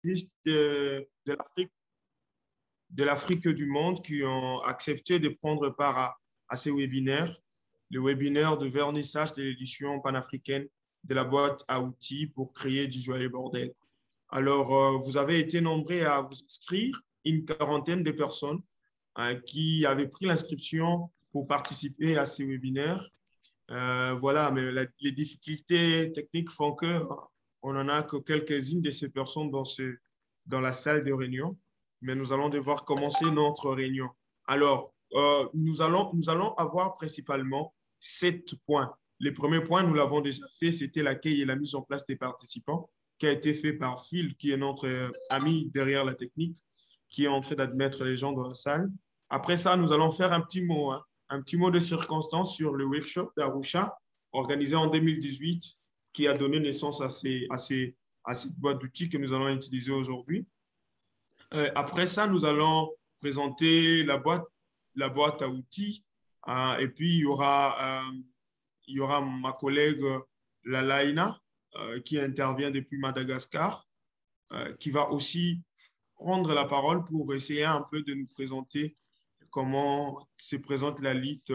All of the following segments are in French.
de l'Afrique du monde qui ont accepté de prendre part à ces webinaires, le webinaire de vernissage de l'édition panafricaine de la boîte à outils pour créer du joyeux bordel. Alors, vous avez été nombreux à vous inscrire, une quarantaine de personnes qui avaient pris l'inscription pour participer à ces webinaires. Voilà, mais les difficultés techniques font que on n'en a que quelques-unes de ces personnes dans la salle de réunion, mais nous allons devoir commencer notre réunion. Alors, nous allons avoir principalement 7 points. Le premier point, nous l'avons déjà fait, c'était l'accueil et la mise en place des participants, qui a été fait par Phil, qui est notre ami derrière la technique, qui est en train d'admettre les gens dans la salle. Après ça, nous allons faire un petit mot, hein, un petit mot de circonstance sur le workshop d'Arusha, organisé en 2018, qui a donné naissance à cette boîte d'outils que nous allons utiliser aujourd'hui. Après ça, nous allons présenter la boîte à outils. Et puis, il y aura ma collègue Lalaina, qui intervient depuis Madagascar, qui va aussi prendre la parole pour essayer un peu de nous présenter comment se présente la lutte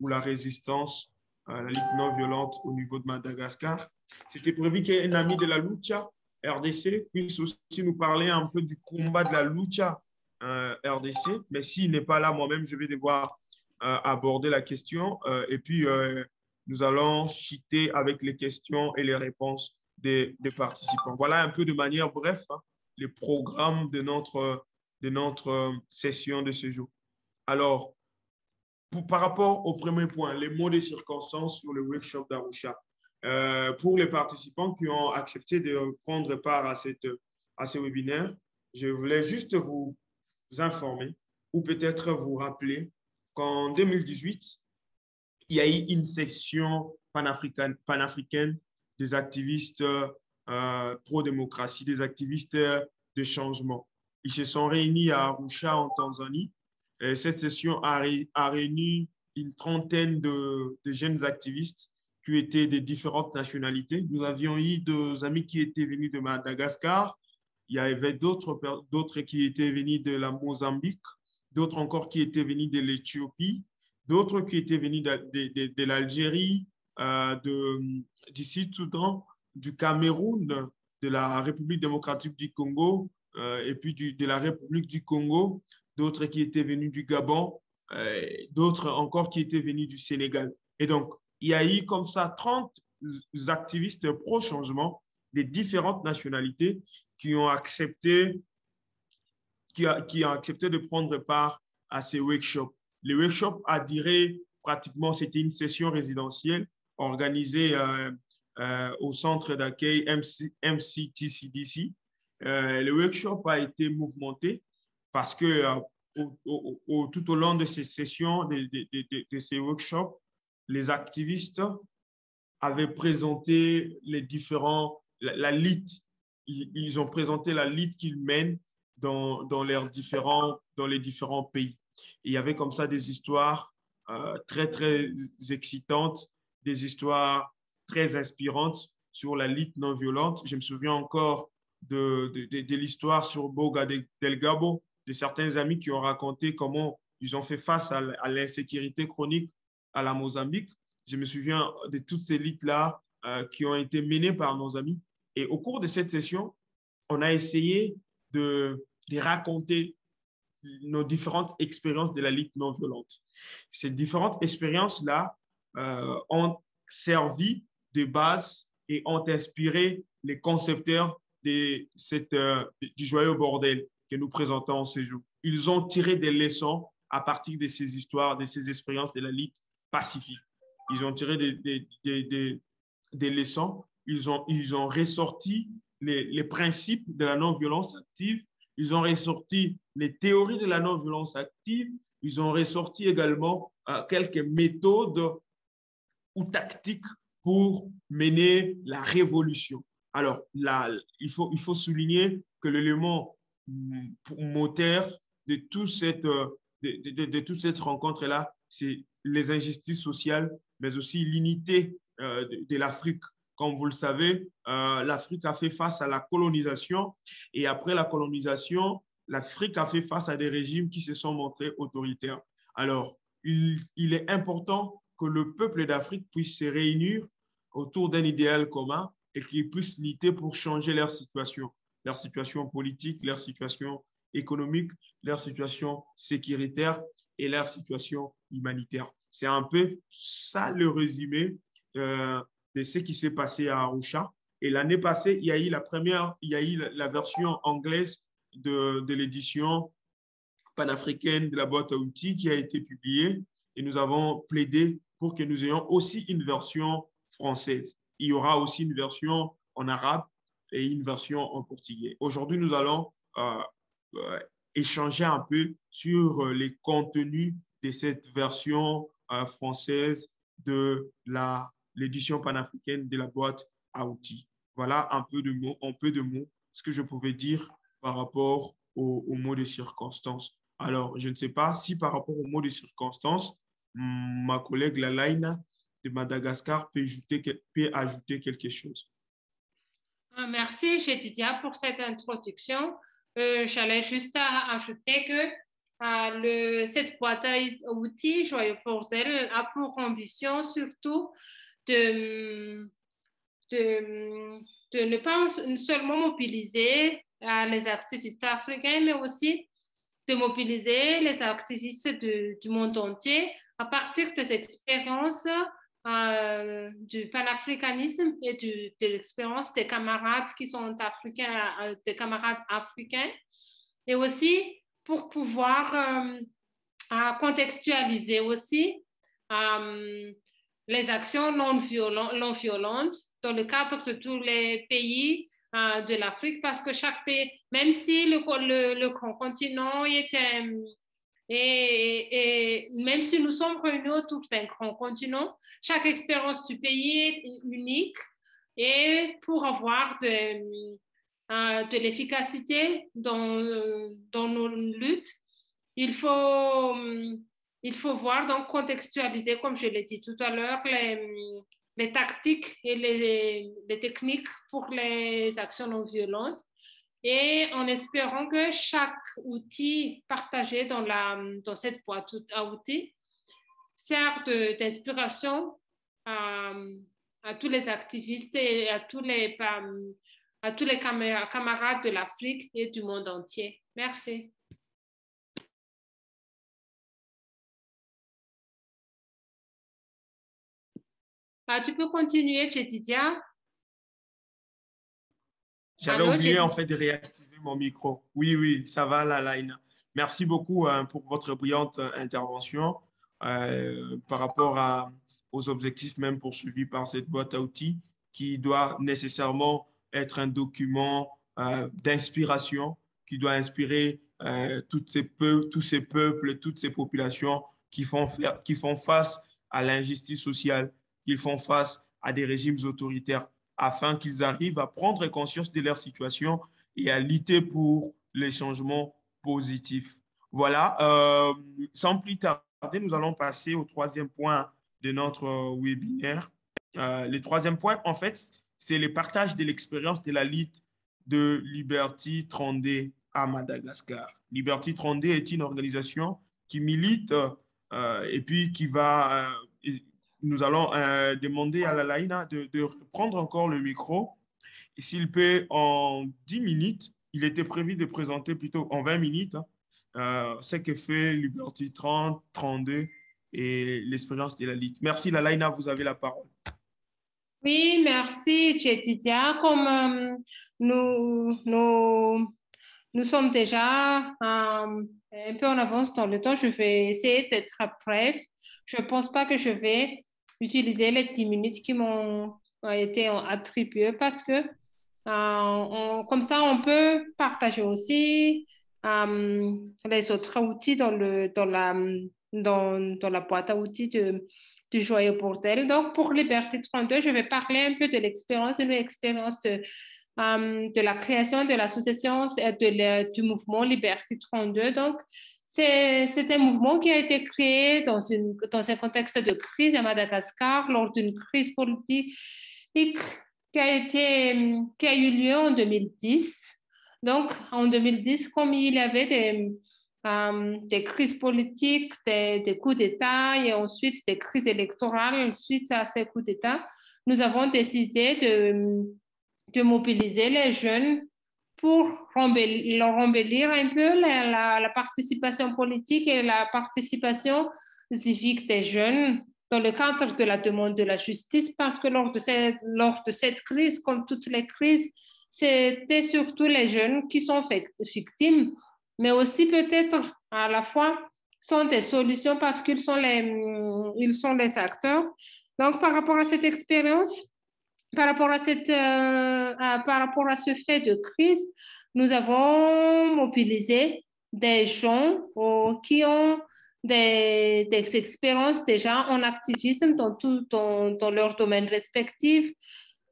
ou la résistance, la lutte non violente au niveau de Madagascar. C'était prévu qu'un ami de la lucha RDC puisse aussi nous parler un peu du combat de la lucha RDC, mais s'il n'est pas là, moi-même, je vais devoir aborder la question et puis nous allons chiter avec les questions et les réponses des participants. Voilà un peu de manière bref hein, les programmes de notre session de ce jour. Alors, par rapport au premier point, les mots de circonstance sur le workshop d'Arusha, pour les participants qui ont accepté de prendre part à ce webinaire, je voulais juste vous informer ou peut-être vous rappeler qu'en 2018, il y a eu une session panafricaine des activistes pro-démocratie, des activistes de changement. Ils se sont réunis à Arusha en Tanzanie. Et cette session a réuni une trentaine de jeunes activistes qui étaient de différentes nationalités. Nous avions eu deux amis qui étaient venus de Madagascar. Il y avait d'autres qui étaient venus de la Mozambique, d'autres encore qui étaient venus de l'Éthiopie, d'autres qui étaient venus de l'Algérie, du Sud-Soudan, du Cameroun, de la République démocratique du Congo, et puis de la République du Congo, d'autres qui étaient venus du Gabon, d'autres encore qui étaient venus du Sénégal. Et donc, il y a eu comme ça 30 activistes pro-changement des différentes nationalités qui ont accepté, qui ont accepté de prendre part à ces workshops. Le workshop a duré pratiquement, c'était une session résidentielle organisée au centre d'accueil MCTCDC. Le workshop a été mouvementé parce que tout au long de ces sessions, de ces workshops, les activistes avaient présenté la lutte. Ils ont présenté la lutte qu'ils mènent dans les différents pays. Et il y avait comme ça des histoires très, très excitantes, des histoires très inspirantes sur la lutte non violente. Je me souviens encore de l'histoire sur Boga del Gabo, de certains amis qui ont raconté comment ils ont fait face à l'insécurité chronique à la Mozambique. Je me souviens de toutes ces luttes-là qui ont été menées par nos amis. Et au cours de cette session, on a essayé de raconter nos différentes expériences de la lutte non violente. Ces différentes expériences-là ont servi de base et ont inspiré les concepteurs du joyeux bordel que nous présentons en ces jours. Ils ont tiré des leçons à partir de ces histoires, de ces expériences de la lutte pacifique. Ils ont tiré des leçons, ils ont ressorti les principes de la non-violence active, ils ont ressorti les théories de la non-violence active, ils ont ressorti également quelques méthodes ou tactiques pour mener la révolution. Alors, là, il faut souligner que l'élément moteur de toute cette rencontre-là, c'est les injustices sociales, mais aussi l'unité de l'Afrique. Comme vous le savez, l'Afrique a fait face à la colonisation et après la colonisation, l'Afrique a fait face à des régimes qui se sont montrés autoritaires. Alors, il est important que le peuple d'Afrique puisse se réunir autour d'un idéal commun et qu'ils puissent lutter pour changer leur situation politique, leur situation économique, leur situation sécuritaire et leur situation humanitaire. C'est un peu ça le résumé de ce qui s'est passé à Arusha. Et l'année passée, il y a eu la version anglaise de l'édition panafricaine de la boîte à outils qui a été publiée et nous avons plaidé pour que nous ayons aussi une version française. Il y aura aussi une version en arabe et une version en portugais. Aujourd'hui, nous allons euh, échanger un peu sur les contenus de cette version française de l'édition panafricaine de la boîte à outils. Voilà un peu de mots, ce que je pouvais dire par rapport aux mots de circonstance. Alors, je ne sais pas si par rapport aux mots de circonstance, ma collègue Lalaina de Madagascar peut ajouter quelque chose. Merci, Jedidia, pour cette introduction. J'allais juste ajouter que cette boîte à outils Joyeux Bordel a pour ambition surtout de, de, de ne pas seulement mobiliser les activistes africains, mais aussi de mobiliser les activistes du monde entier à partir des expériences du panafricanisme et de l'expérience des camarades qui sont africains, des camarades africains, et aussi pour pouvoir contextualiser aussi les actions non violentes dans le cadre de tous les pays de l'Afrique, parce que chaque pays, même si le grand continent était et même si nous sommes réunis autour d'un grand continent, chaque expérience du pays est unique et pour avoir de l'efficacité dans nos luttes, il faut, il faut voir, donc contextualiser, comme je l'ai dit tout à l'heure, les tactiques et les techniques pour les actions non violentes et en espérant que chaque outil partagé dans cette boîte à outils sert d'inspiration à tous les activistes et à tous les camarades de l'Afrique et du monde entier. Merci. Tu peux continuer, Jedidia. J'avais oublié en fait de réactiver mon micro. Oui, oui, ça va, Laina. Merci beaucoup pour votre brillante intervention par rapport aux objectifs même poursuivis par cette boîte à outils qui doit nécessairement être un document d'inspiration qui doit inspirer tous ces peuples, toutes ces populations qui font face à l'injustice sociale, qui font face à des régimes autoritaires afin qu'ils arrivent à prendre conscience de leur situation et à lutter pour les changements positifs. Voilà, sans plus tarder, nous allons passer au troisième point de notre webinaire. Le troisième point, en fait, c'est le partage de l'expérience de la lutte de Liberty 32 à Madagascar. Liberty 32 est une organisation qui milite et puis qui va nous allons demander à Lalaina de reprendre encore le micro. Et s'il peut, en 10 minutes, il était prévu de présenter plutôt en 20 minutes ce que fait Liberty 30, 32 et l'expérience de la Ligue. Merci Lalaina, vous avez la parole. Oui, merci Jedidia. Comme nous sommes déjà un peu en avance dans le temps, je vais essayer d'être bref. Je ne pense pas que je vais utiliser les 10 minutes qui m'ont été attribuées parce que comme ça, on peut partager aussi les autres outils dans la boîte à outils du Joyeux Bordel. Donc, pour Liberté 32, je vais parler un peu de l'expérience, une expérience de la création de l'association du mouvement Liberté 32. Donc, c'est un mouvement qui a été créé dans un contexte de crise à Madagascar, lors d'une crise politique et qui a eu lieu en 2010. Donc, en 2010, comme il y avait des crises politiques, des coups d'État et ensuite des crises électorales suite à ces coups d'État, nous avons décidé de mobiliser les jeunes pour leur embellir un peu la participation politique et la participation civique des jeunes dans le cadre de la demande de la justice, parce que lors de cette crise, comme toutes les crises, c'était surtout les jeunes qui sont victimes, mais aussi peut-être à la fois sont des solutions parce qu'ils sont ils sont les acteurs. Donc, par rapport à cette expérience, par rapport par rapport à ce fait de crise, nous avons mobilisé des gens qui ont des expériences déjà en activisme dans leur domaine respectif.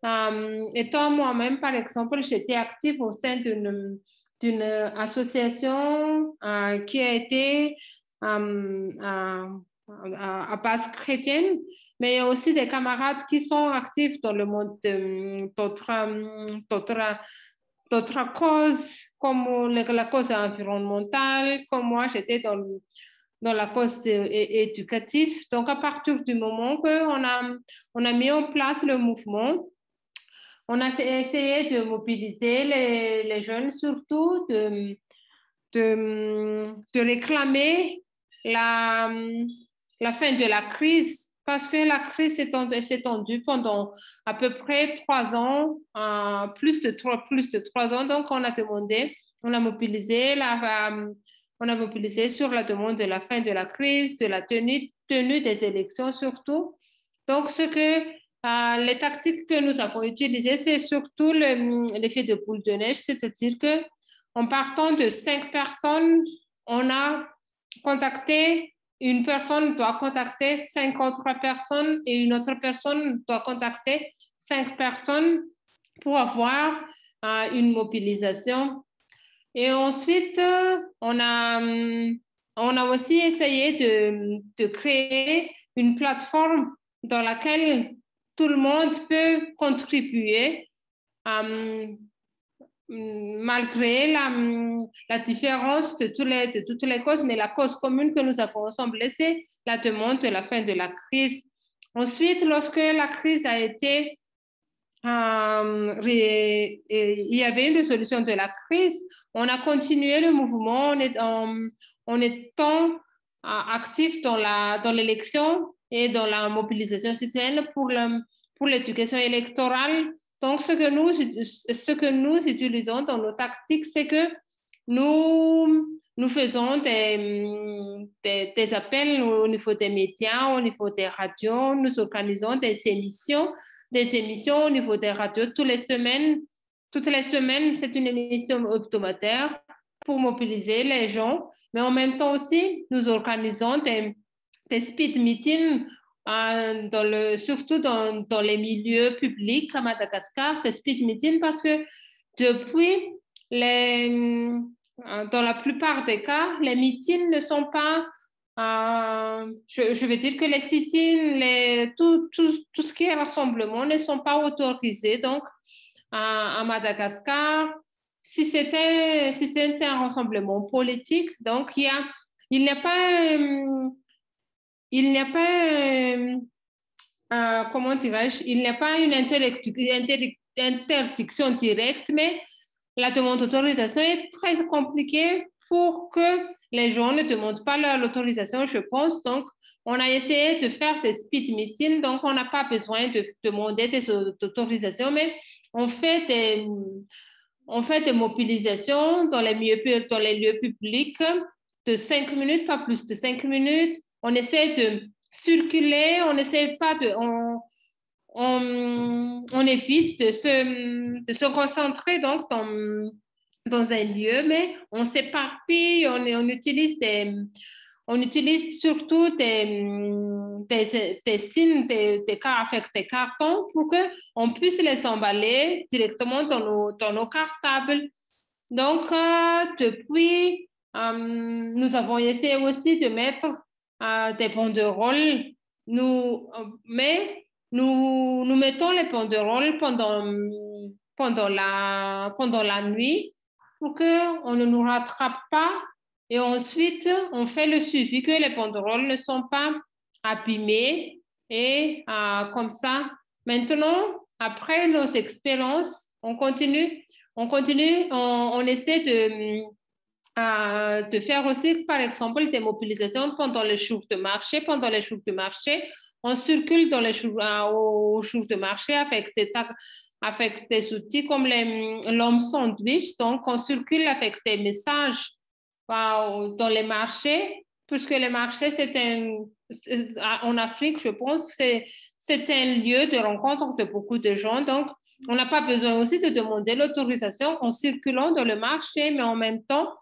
Étant moi-même, par exemple, j'étais active au sein d'une association qui a été à base chrétienne, mais il y a aussi des camarades qui sont actifs dans le monde d'autres causes, comme la cause environnementale, comme moi, j'étais dans la cause éducative. Donc, à partir du moment on a mis en place le mouvement, on a essayé de mobiliser les jeunes, surtout de réclamer la fin de la crise, parce que la crise s'est étendue pendant à peu près 3 ans, plus de 3 ans. Donc, on a mobilisé on a mobilisé sur la demande de la fin de la crise, de la tenue des élections surtout. Donc, les tactiques que nous avons utilisées, c'est surtout l'effet de boule de neige, c'est-à-dire que en partant de 5 personnes, on a contacté, une personne doit contacter 5 autres personnes et une autre personne doit contacter 5 personnes pour avoir une mobilisation. Et ensuite, on a aussi essayé de créer une plateforme dans laquelle tout le monde peut contribuer malgré la différence de toutes les causes, mais la cause commune que nous avons ensemble, c'est la demande de la fin de la crise. Ensuite, lorsque la crise a été, il y avait une résolution de la crise, on a continué le mouvement en étant actif dans l'élection et dans la mobilisation citoyenne pour l'éducation électorale. Donc, ce que nous utilisons dans nos tactiques, c'est que nous faisons des appels au niveau des médias, au niveau des radios, nous organisons des émissions au niveau des radios toutes les semaines. Toutes les semaines, c'est une émission hebdomadaire pour mobiliser les gens, mais en même temps aussi, nous organisons des speed meetings surtout dans les milieux publics à Madagascar, des speed meetings, parce que depuis, dans la plupart des cas, les meetings ne sont pas, je veux dire que les sit-ins, tout ce qui est rassemblement ne sont pas autorisés. Donc, à Madagascar, si c'était un rassemblement politique, donc il n'y a pas comment dirais-je, il n'y a pas une interdiction directe, mais la demande d'autorisation est très compliquée pour que les gens ne demandent pas l'autorisation, je pense. Donc, on a essayé de faire des speed meetings, donc on n'a pas besoin de demander des autorisations, mais on fait des mobilisations dans les lieux publics de 5 minutes, pas plus de 5 minutes. On essaie de circuler, on essaie pas de... On évite de se concentrer donc dans un lieu, mais on s'éparpille, on utilise surtout des signes, avec des cartons pour qu'on puisse les emballer directement dans nos cartables. Donc, depuis, nous avons essayé aussi de mettre des banderoles, mais nous mettons les banderoles pendant la nuit pour qu'on ne nous rattrape pas. Et ensuite, on fait le suivi que les banderoles ne sont pas abîmées. Et comme ça, maintenant, après nos expériences, on essaie de faire aussi, par exemple, des mobilisations pendant les jours de marché. Pendant les jours de marché, on circule dans aux jours de marché avec des outils comme l'homme sandwich. Donc, on circule avec des messages dans les marchés, puisque les marchés, en Afrique, je pense, c'est un lieu de rencontre de beaucoup de gens. Donc, on n'a pas besoin aussi de demander l'autorisation en circulant dans le marché, mais en même temps,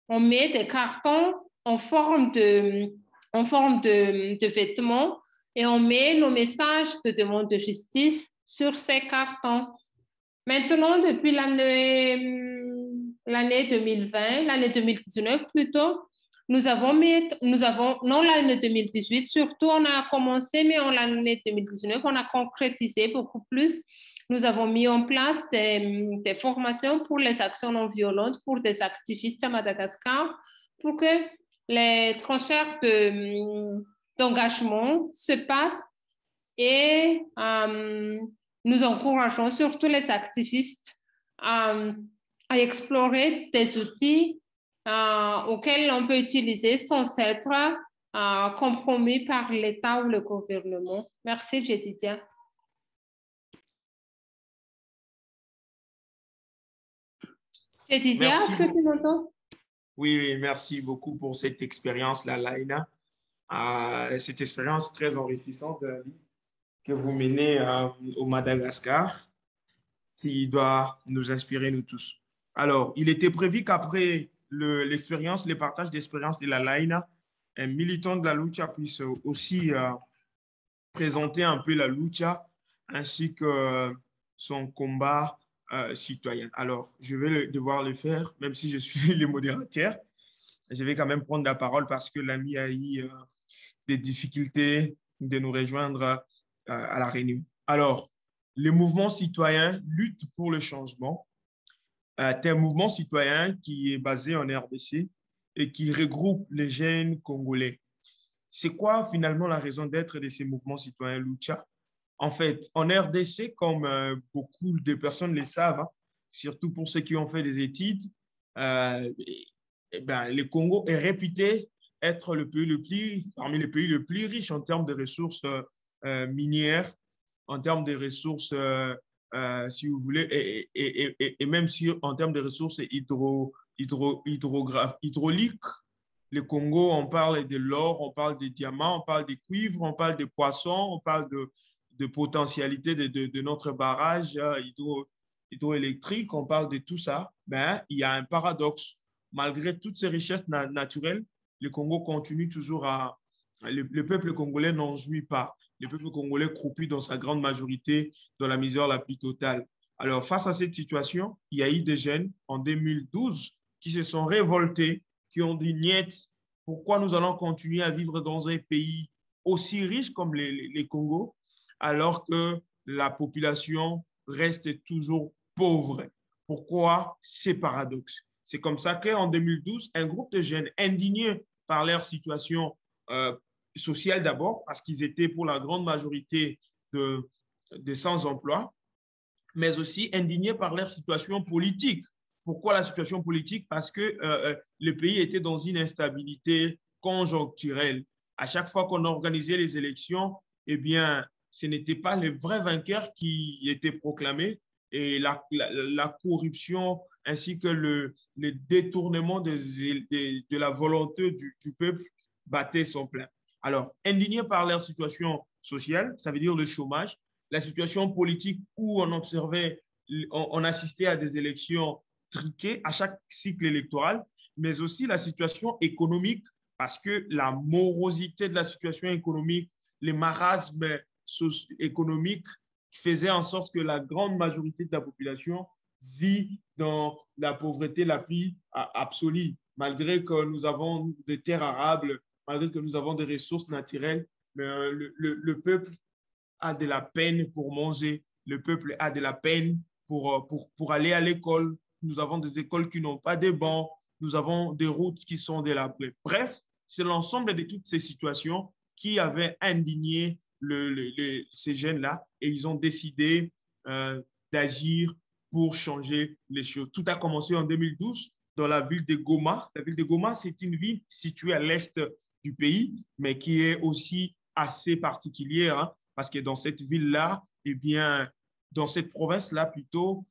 on met des cartons en forme de vêtements et on met nos messages de demande de justice sur ces cartons. Maintenant, depuis l'année 2020, l'année 2019 plutôt, non l'année 2018, surtout on a commencé, mais en l'année 2019, on a concrétisé beaucoup plus. Nous avons mis en place des formations pour les actions non violentes pour des activistes à Madagascar pour que les transferts d'engagement se passent et nous encourageons surtout les activistes à explorer des outils auxquels on peut utiliser sans être compromis par l'État ou le gouvernement. Merci, Jedidia. Jedidia, est-ce que tu m'entends? Oui, merci beaucoup pour cette expérience-là, Laina. Cette expérience très enrichissante de la vie que vous menez au Madagascar, qui doit nous inspirer, nous tous. Alors, il était prévu qu'après l'expérience, le partage d'expérience de la Laina, un militant de la lucha puisse aussi présenter un peu la lucha ainsi que son combat citoyen. Alors, je vais devoir le faire, même si je suis le modérateur. Je vais quand même prendre la parole parce que l'ami a eu des difficultés de nous rejoindre à la réunion. Alors, le mouvement citoyen lutte pour le changement. C'est un mouvement citoyen qui est basé en RDC et qui regroupe les jeunes Congolais. C'est quoi finalement la raison d'être de ces mouvements citoyens Lucha? En fait, en RDC, comme beaucoup de personnes le savent, hein, surtout pour ceux qui ont fait des études, le Congo est réputé être parmi les pays les plus riches en termes de ressources minières, en termes de ressources, si vous voulez, et même si en termes de ressources hydrauliques. Le Congo, on parle de l'or, on parle des diamants, on parle des cuivres, on parle des poissons, on parle de potentialité de notre barrage hydroélectrique, on parle de tout ça. Ben, il y a un paradoxe. Malgré toutes ces richesses naturelles, le Congo continue toujours le peuple congolais n'en jouit pas. Le peuple congolais croupit dans sa grande majorité dans la misère la plus totale. Alors, face à cette situation, il y a eu des jeunes en 2012 qui se sont révoltés, qui ont dit niet, pourquoi nous allons continuer à vivre dans un pays aussi riche comme les Congo, alors que la population reste toujours pauvre. Pourquoi ces paradoxes? C'est comme ça qu'en 2012, un groupe de jeunes indignés par leur situation sociale d'abord, parce qu'ils étaient pour la grande majorité de sans-emploi, mais aussi indignés par leur situation politique. Pourquoi la situation politique? Parce que le pays était dans une instabilité conjoncturelle. À chaque fois qu'on organisait les élections, eh bien, ce n'était pas le vrai vainqueur qui était proclamé et la corruption ainsi que le détournement de la volonté du peuple battait son plein. Alors, indignés par leur situation sociale, ça veut dire le chômage, la situation politique où on assistait à des élections truquées à chaque cycle électoral, mais aussi la situation économique, parce que la morosité de la situation économique, les marasmes économiques faisaient en sorte que la grande majorité de la population vit dans la pauvreté la plus absolue, malgré que nous avons des terres arables, malgré que nous avons des ressources naturelles, mais le peuple a de la peine pour manger, le peuple a de la peine pour aller à l'école. Nous avons des écoles qui n'ont pas de bancs, nous avons des routes qui sont délabrées. Bref, c'est l'ensemble de toutes ces situations qui avaient indigné ces jeunes-là et ils ont décidé d'agir pour changer les choses. Tout a commencé en 2012 dans la ville de Goma. La ville de Goma, c'est une ville située à l'est du pays, mais qui est aussi assez particulière, hein, parce que dans cette ville-là, eh bien, dans cette province-là, plutôt,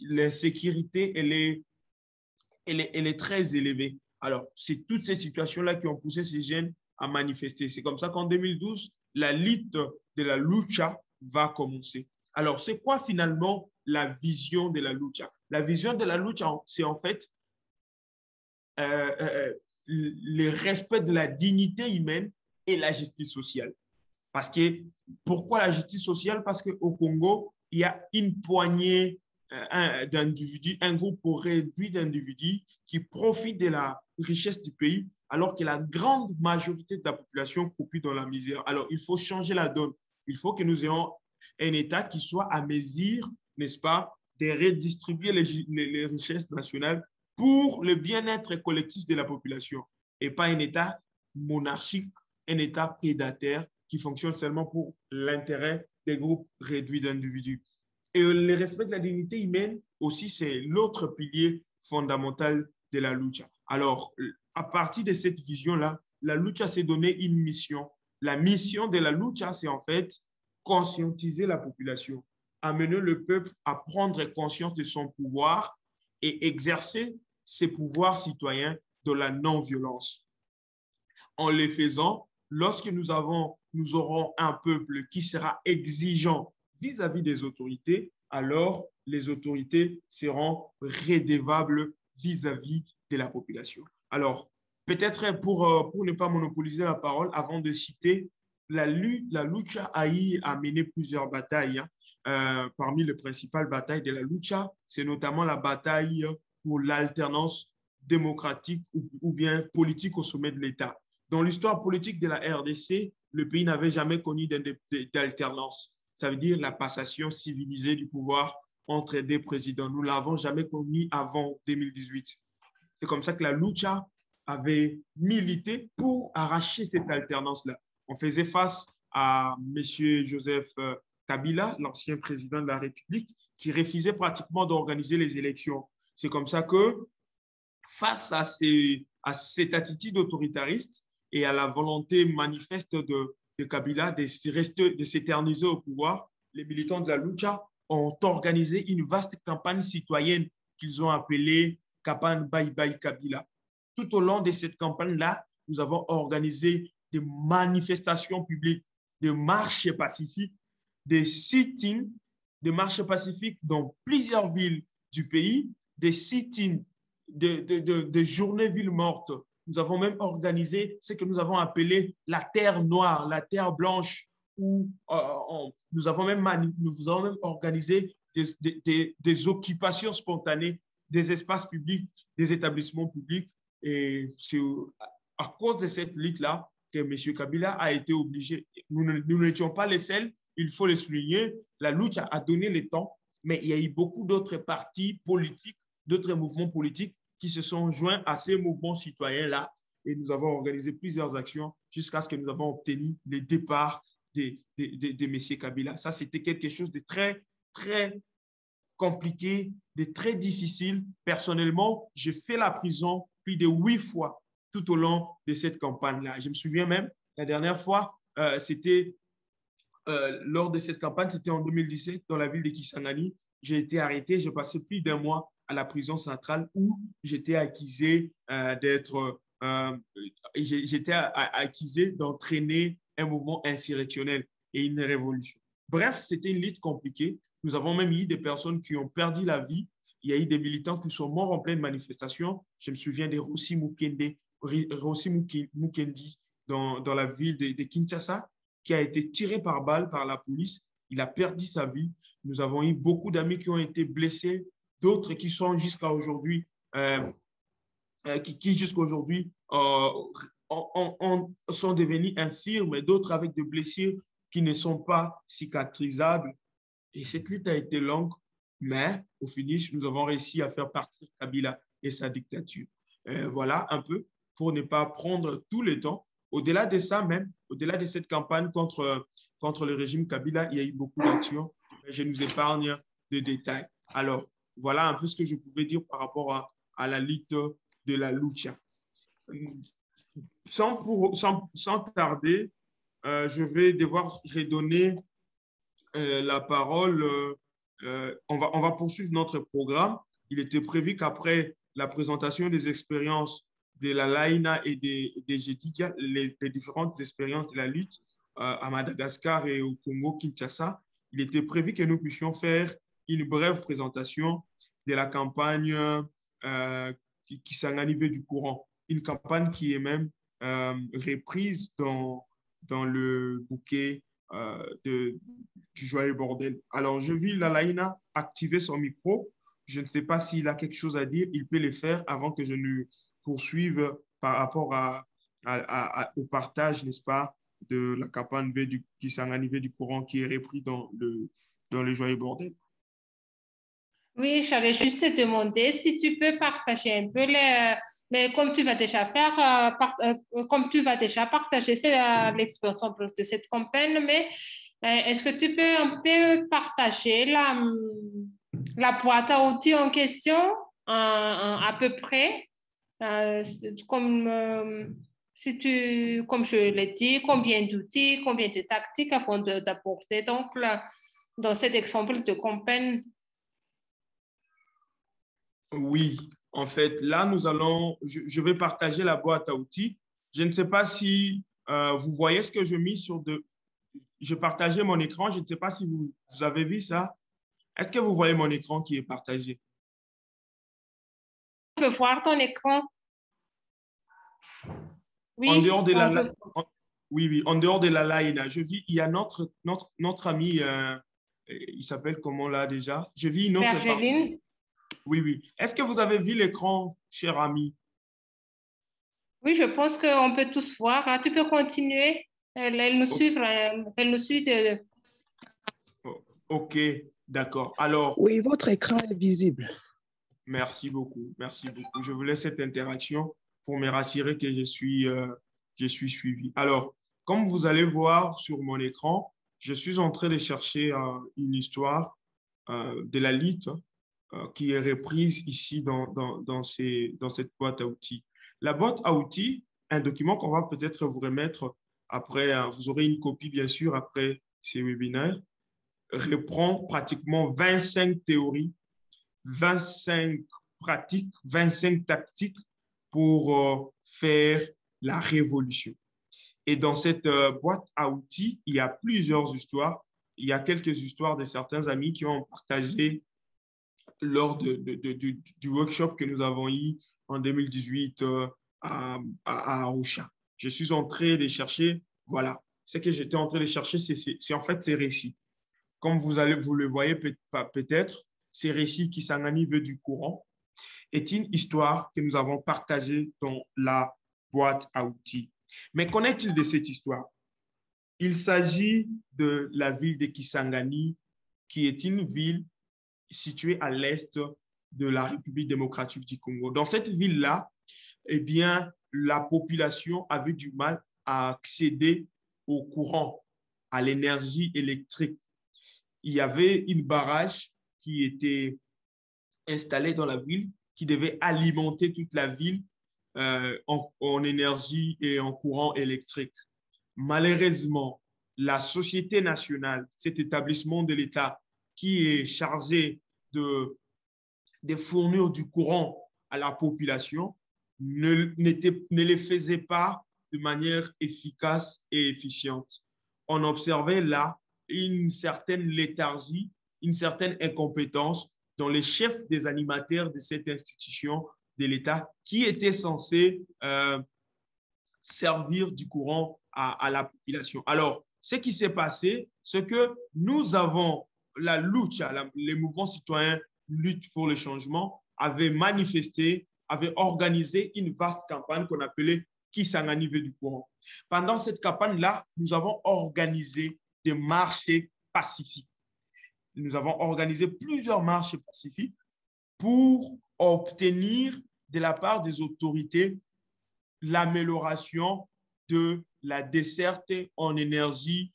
l'insécurité, elle est très élevée. Alors, c'est toutes ces situations-là qui ont poussé ces jeunes à manifester. C'est comme ça qu'en 2012, la lutte de la lucha va commencer. Alors, c'est quoi finalement la vision de la lucha? La vision de la lucha, c'est en fait le respect de la dignité humaine et la justice sociale. Parce que, pourquoi la justice sociale? Parce qu'au Congo, il y a une poignée d'individus, un groupe réduit d'individus qui profitent de la richesse du pays, alors que la grande majorité de la population croupit dans la misère. Alors, il faut changer la donne. Il faut que nous ayons un État qui soit à mesure, n'est-ce pas, de redistribuer les richesses nationales pour le bien-être collectif de la population et pas un État monarchique, un État prédateur qui fonctionne seulement pour l'intérêt des groupes réduits d'individus. Et le respect de la dignité humaine aussi, c'est l'autre pilier fondamental de la lucha. Alors, à partir de cette vision-là, la lucha s'est donné une mission. La mission de la lucha, c'est en fait conscientiser la population, amener le peuple à prendre conscience de son pouvoir et exercer ses pouvoirs citoyens de la non-violence. En le faisant, lorsque nous aurons un peuple qui sera exigeant vis-à-vis des autorités, alors les autorités seront redevables vis-à-vis de la population. Alors, peut-être pour ne pas monopoliser la parole, avant de citer, la lucha a mené plusieurs batailles. Parmi les principales batailles de la lucha, c'est notamment la bataille pour l'alternance démocratique ou bien politique au sommet de l'État. Dans l'histoire politique de la RDC, le pays n'avait jamais connu d'alternance. Ça veut dire la passation civilisée du pouvoir entre des présidents. Nous ne l'avons jamais connu avant 2018. C'est comme ça que la lucha avait milité pour arracher cette alternance-là. On faisait face à M. Joseph Kabila, l'ancien président de la République, qui refusait pratiquement d'organiser les élections. C'est comme ça que, face à cette attitude autoritariste et à la volonté manifeste de Kabila de s'éterniser au pouvoir, les militants de la lucha ont organisé une vaste campagne citoyenne qu'ils ont appelée Campagne Bye Bye Kabila. Tout au long de cette campagne-là, nous avons organisé des manifestations publiques, des marches pacifiques, des sit-ins, des marches pacifiques dans plusieurs villes du pays, des sit-ins, des journées villes mortes. Nous avons même organisé ce que nous avons appelé la terre noire, la terre blanche, où nous avons même organisé des occupations spontanées des espaces publics, des établissements publics. Et c'est à cause de cette lutte-là que M. Kabila a été obligé. Nous n'étions pas les seuls, il faut le souligner. La lutte a donné le temps, mais il y a eu beaucoup d'autres partis politiques, d'autres mouvements politiques qui se sont joints à ces mouvements citoyens-là. Et nous avons organisé plusieurs actions jusqu'à ce que nous avons obtenu le départ de M. Kabila. Ça, c'était quelque chose de très, très compliqué, de très difficile. Personnellement, j'ai fait la prison plus de 8 fois tout au long de cette campagne-là. Je me souviens même, la dernière fois, c'était lors de cette campagne, c'était en 2017, dans la ville de Kisangani. J'ai été arrêté, j'ai passé plus d'un mois à la prison centrale où j'étais accusé d'entraîner un mouvement insurrectionnel et une révolution. Bref, c'était une lutte compliquée. Nous avons même eu des personnes qui ont perdu la vie. Il y a eu des militants qui sont morts en pleine manifestation. Je me souviens de Rossi Mukendi dans la ville de Kinshasa, qui a été tiré par balle par la police. Il a perdu sa vie. Nous avons eu beaucoup d'amis qui ont été blessés, d'autres qui sont jusqu'à aujourd'hui, sont devenus infirmes, d'autres avec des blessures qui ne sont pas cicatrisables. Et cette lutte a été longue, mais au finish, nous avons réussi à faire partir Kabila et sa dictature. Voilà un peu pour ne pas prendre tout le temps. Au-delà de ça même, au-delà de cette campagne contre le régime Kabila, il y a eu beaucoup d'actions. Je nous épargne de détails. Alors, voilà un peu ce que je pouvais dire par rapport à la lutte de la lucha. Sans tarder, je vais devoir redonner la parole. On va poursuivre notre programme. Il était prévu qu'après la présentation des expériences de la Laïna et des Jedidia, les différentes expériences de la lutte à Madagascar et au Congo-Kinshasa, il était prévu que nous puissions faire une brève présentation de la campagne qui s'enganivait du courant, une campagne qui est même reprise dans le bouquet du Joyeux Bordel. Alors, je vis Lalaïna activer son micro. Je ne sais pas s'il a quelque chose à dire. Il peut le faire avant que je ne poursuive par rapport au partage, n'est-ce pas, de la campagne qui s'enganivait du courant qui est repris dans le Joyeux Bordel. Oui, j'allais juste te demander si tu peux partager un peu mais comme tu vas déjà faire, comme tu vas déjà partager l'expérience de cette campagne, mais est-ce que tu peux un peu partager la boîte à outils en question, à peu près, comme comme je l'ai dit, combien d'outils, combien de tactiques afin d'apporter donc dans cet exemple de campagne? Oui, en fait, là, je vais partager la boîte à outils. Je ne sais pas si vous voyez ce que je mis je partageais mon écran. Je ne sais pas si vous avez vu ça. Est-ce que vous voyez mon écran qui est partagé? On peut voir ton écran. En Oui, dehors de on peut. oui, oui, en dehors de la line, je vis, il y a notre ami, il s'appelle comment là déjà? Je vis une autre partie. Bergeline. Oui, oui. Est-ce que vous avez vu l'écran, cher ami? Oui, je pense qu'on peut tous voir. Ah, tu peux continuer. Elle nous suit, Ok, elle nous suit de. ok, d'accord. Alors, Oui, votre écran est visible. merci beaucoup, merci beaucoup. Je voulais cette interaction pour me rassurer que je suis suivi. Alors, comme vous allez voir sur mon écran, je suis en train de chercher une histoire de la LIT qui est reprise ici dans cette boîte à outils. La boîte à outils, un document qu'on va peut-être vous remettre après, vous aurez une copie bien sûr après ces webinaires, reprend pratiquement 25 théories, 25 pratiques, 25 tactiques pour faire la révolution. Et dans cette boîte à outils, il y a plusieurs histoires. Il y a quelques histoires de certains amis qui ont partagé lors du workshop que nous avons eu en 2018 à Arusha. Je suis en train de chercher, voilà, ce que j'étais en train de chercher, c'est en fait ces récits. Comme vous le voyez peut-être, ces récits qui s'enganivent du courant est une histoire que nous avons partagée dans la boîte à outils. Mais qu'en est-il de cette histoire? Il s'agit de la ville de Kisangani, qui est une ville située à l'est de la République démocratique du Congo. Dans cette ville-là, eh bien, la population avait du mal à accéder au courant, à l'énergie électrique. Il y avait une barrage qui était installée dans la ville, qui devait alimenter toute la ville en énergie et en courant électrique. Malheureusement, la Société nationale, cet établissement de l'État qui est chargé de fournir du courant à la population, ne les faisait pas de manière efficace et efficiente. On observait là une certaine léthargie, une certaine incompétence dans les chefs des animateurs de cette institution de l'État qui était censé servir du courant à la population. Alors, ce qui s'est passé, c'est que nous avons la lutte, les mouvements citoyens lutte pour le changement, avaient manifesté, avaient organisé une vaste campagne qu'on appelait Kisangani veut du courant. Pendant cette campagne-là, nous avons organisé des marchés pacifiques. Nous avons organisé plusieurs marches pacifiques pour obtenir de la part des autorités l'amélioration de la desserte en énergie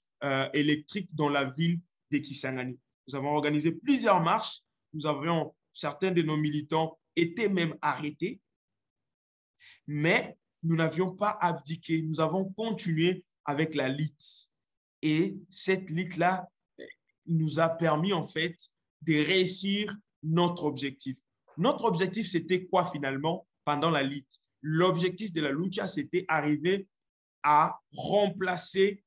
électrique dans la ville de Kisangani. Nous avons organisé plusieurs marches. Nous avions, certains de nos militants étaient même arrêtés, mais nous n'avions pas abdiqué. Nous avons continué avec la lutte. Et cette lutte-là nous a permis en fait de réussir notre objectif. Notre objectif, c'était quoi finalement pendant la lutte? L'objectif de la lucha, c'était arriver à remplacer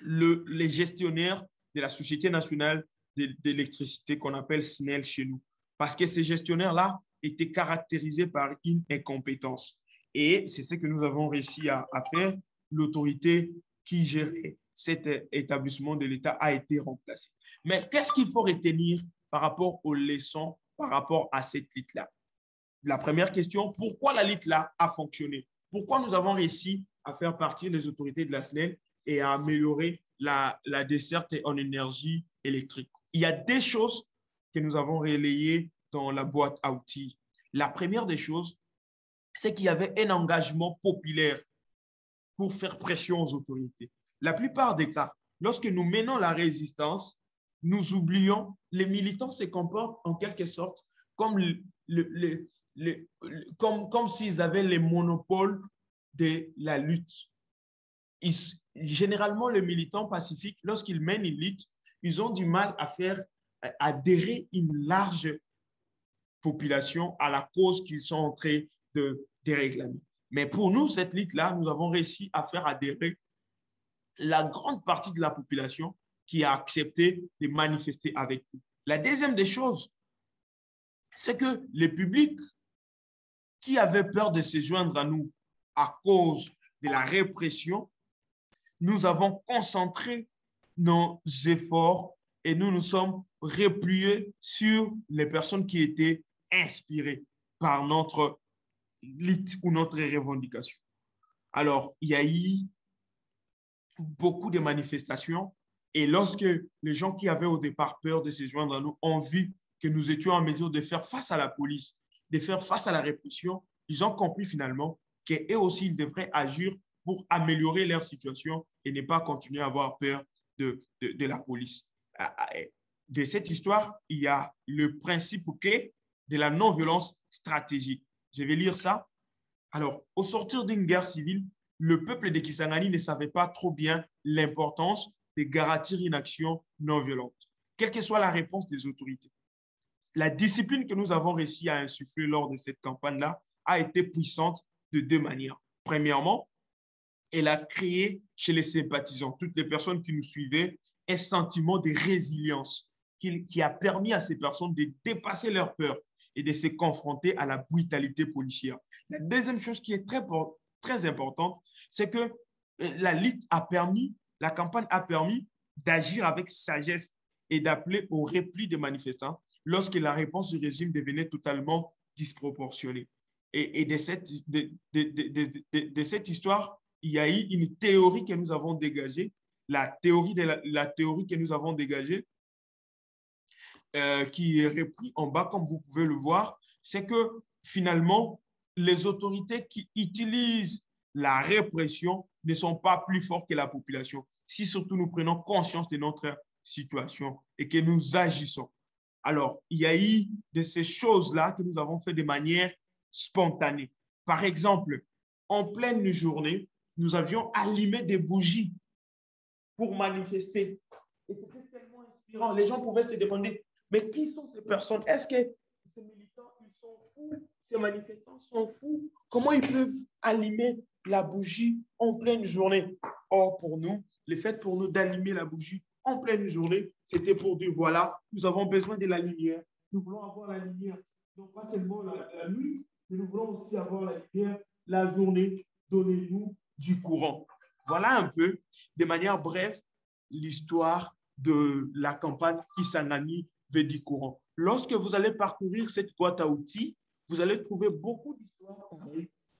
les gestionnaires de la Société nationale d'électricité qu'on appelle SNEL chez nous. Parce que ces gestionnaires-là étaient caractérisés par une incompétence. Et c'est ce que nous avons réussi à faire. L'autorité qui gérait cet établissement de l'État a été remplacée. Mais qu'est-ce qu'il faut retenir par rapport aux leçons, par rapport à cette lutte-là? La première question, pourquoi la lutte-là a fonctionné? Pourquoi nous avons réussi à faire partir les autorités de la SNEL et à améliorer la desserte en énergie électrique? Il y a des choses que nous avons relayées dans la boîte à outils. La première des choses, c'est qu'il y avait un engagement populaire pour faire pression aux autorités. La plupart des cas, lorsque nous menons la résistance, nous oublions, les militants se comportent en quelque sorte comme, comme s'ils avaient les monopoles de la lutte. Généralement, les militants pacifiques, lorsqu'ils mènent une lutte, ils ont du mal à faire adhérer une large population à la cause qu'ils sont en train de réclamer. Mais pour nous, cette lutte-là, nous avons réussi à faire adhérer la grande partie de la population qui a accepté de manifester avec nous. La deuxième des choses, c'est que le public qui avait peur de se joindre à nous à cause de la répression, nous avons concentré nos efforts et nous nous sommes repliés sur les personnes qui étaient inspirées par notre lutte ou notre revendication. Alors, il y a eu beaucoup de manifestations et lorsque les gens qui avaient au départ peur de se joindre à nous ont vu que nous étions en mesure de faire face à la police, de faire face à la répression, ils ont compris finalement qu'eux aussi, ils devraient agir pour améliorer leur situation et ne pas continuer à avoir peur de la police. De cette histoire, il y a le principe clé de la non-violence stratégique. Je vais lire ça. Alors, au sortir d'une guerre civile, le peuple de Kisangani ne savait pas trop bien l'importance de garantir une action non violente, quelle que soit la réponse des autorités. La discipline que nous avons réussi à insuffler lors de cette campagne-là a été puissante de deux manières. Premièrement, elle a créé chez les sympathisants, toutes les personnes qui nous suivaient, un sentiment de résilience qui a permis à ces personnes de dépasser leur peur et de se confronter à la brutalité policière. La deuxième chose qui est très importante, c'est que la campagne a permis d'agir avec sagesse et d'appeler au repli des manifestants lorsque la réponse du régime devenait totalement disproportionnée. Et de cette histoire, il y a eu une théorie que nous avons dégagée, la théorie que nous avons dégagée, qui est repris en bas, comme vous pouvez le voir, c'est que finalement, les autorités qui utilisent la répression ne sont pas plus fortes que la population. Si surtout nous prenons conscience de notre situation et que nous agissons. Alors, il y a eu de ces choses-là que nous avons fait de manière spontanée. Par exemple, en pleine journée, nous avions allumé des bougies pour manifester. Et c'était tellement inspirant. Les gens pouvaient se demander, mais qui sont ces personnes? Est-ce que ces militants, ils sont fous? Ces manifestants sont fous? Comment ils peuvent allumer la bougie en pleine journée? Or, pour nous, le fait pour nous d'allumer la bougie en pleine journée, c'était pour dire, voilà, nous avons besoin de la lumière. Nous voulons avoir la lumière. Donc, pas seulement la nuit, mais nous voulons aussi avoir la lumière la journée. Donnez-nous du courant. Voilà un peu, de manière brève, l'histoire de la campagne Kisangani veut du courant. Lorsque vous allez parcourir cette boîte à outils, vous allez trouver beaucoup d'histoires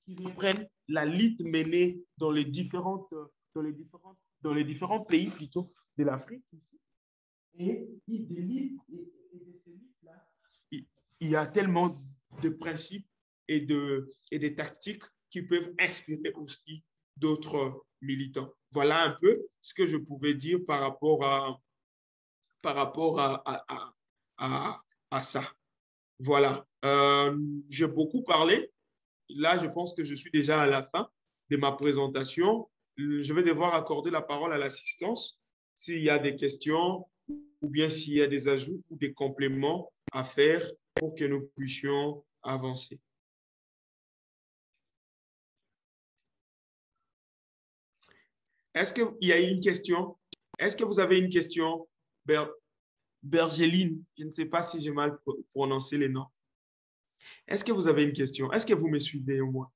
qui reprennent la lutte menée dans les différents pays plutôt de l'Afrique ici. Et des livres et de ces livres-là, il y a tellement de principes et des tactiques qui peuvent inspirer aussi d'autres militants. Voilà un peu ce que je pouvais dire par rapport à ça. Voilà. J'ai beaucoup parlé. Là, je pense que je suis déjà à la fin de ma présentation. Je vais devoir accorder la parole à l'assistance s'il y a des questions ou bien s'il y a des ajouts ou des compléments à faire pour que nous puissions avancer. Est-ce qu'il y a une question? Est-ce que vous avez une question, Bergeline? Je ne sais pas si j'ai mal prononcé les noms. Est-ce que vous avez une question? Est-ce que vous me suivez au moins?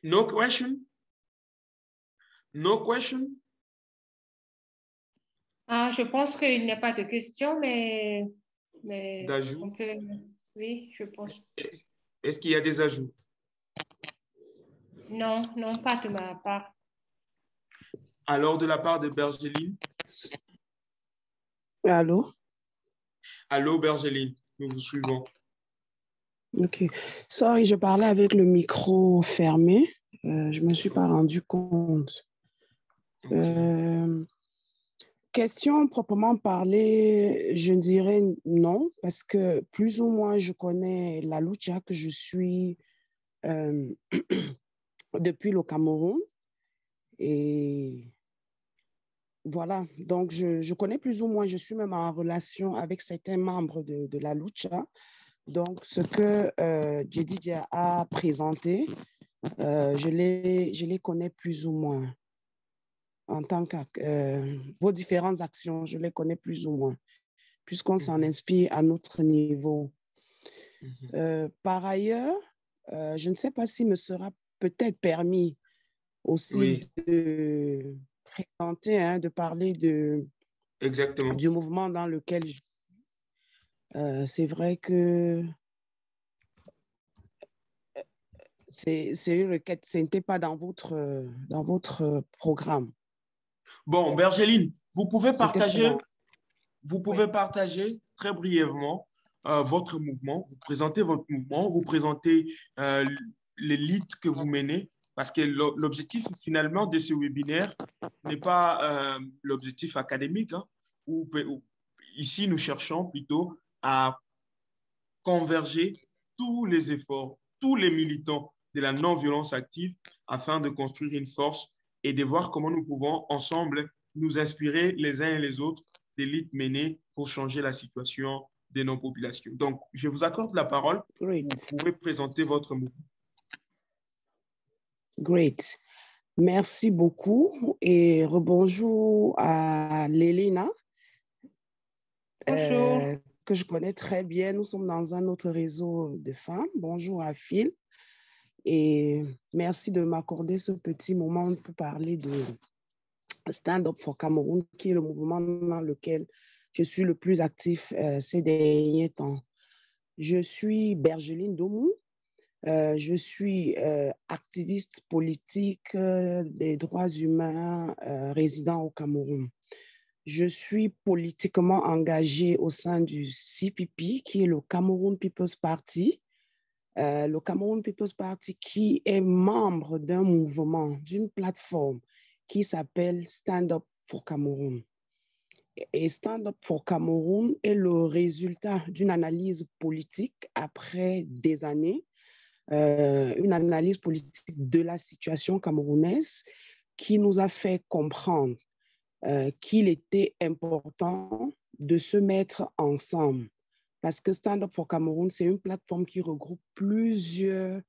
No question? No question? Ah, je pense qu'il n'y a pas de questions, mais on D'ajout? peut... Oui, je pense. Est-ce qu'il y a des ajouts? Non, non, pas de ma part. Alors, de la part de Bergeline? Allô? Allô, Bergeline, nous vous suivons. OK. Sorry, je parlais avec le micro fermé. Je ne me suis pas rendu compte. Okay. Question proprement parlée, je dirais non, parce que plus ou moins, je connais la lucha que je suis depuis le Cameroun. Et voilà, donc je connais plus ou moins, je suis même en relation avec certains membres de la lucha. Donc, ce que Jedidia a présenté, je les connais plus ou moins en tant que vos différentes actions, je les connais plus ou moins, puisqu'on s'en inspire à notre niveau. Par ailleurs, je ne sais pas s'il me sera peut-être permis aussi Oui, de présenter, de parler exactement. du mouvement dans lequel c'est vrai que c'est une requête, ce n'était pas dans votre programme. Bon, Bergeline, C'était pas dans... vous Oui. pouvez partager très brièvement votre mouvement, vous présentez votre mouvement, vous présentez les leads que vous menez, parce que l'objectif finalement de ce webinaire n'est pas l'objectif académique, hein, ici nous cherchons plutôt à converger tous les efforts, tous les militants de la non-violence active afin de construire une force et de voir comment nous pouvons ensemble nous inspirer les uns et les autres des luttes menées pour changer la situation de nos populations. Donc, je vous accorde la parole. Great. Vous pouvez présenter votre mouvement. Great. Merci beaucoup et rebonjour à Lélina, Bonjour. que je connais très bien. Nous sommes dans un autre réseau de femmes. Bonjour à Phil et merci de m'accorder ce petit moment pour parler de Stand Up for Cameroun, qui est le mouvement dans lequel je suis le plus actif ces derniers temps. Je suis Bergeline Domou. Je suis activiste politique des droits humains résident au Cameroun. Je suis politiquement engagée au sein du CPP, qui est le Cameroun People's Party. Le Cameroun People's Party qui est membre d'un mouvement, d'une plateforme qui s'appelle Stand Up for Cameroun. Et Stand Up for Cameroun est le résultat d'une analyse politique après des années, une analyse politique de la situation camerounaise qui nous a fait comprendre qu'il était important de se mettre ensemble. Parce que Stand Up for Cameroun, c'est une plateforme qui regroupe plusieurs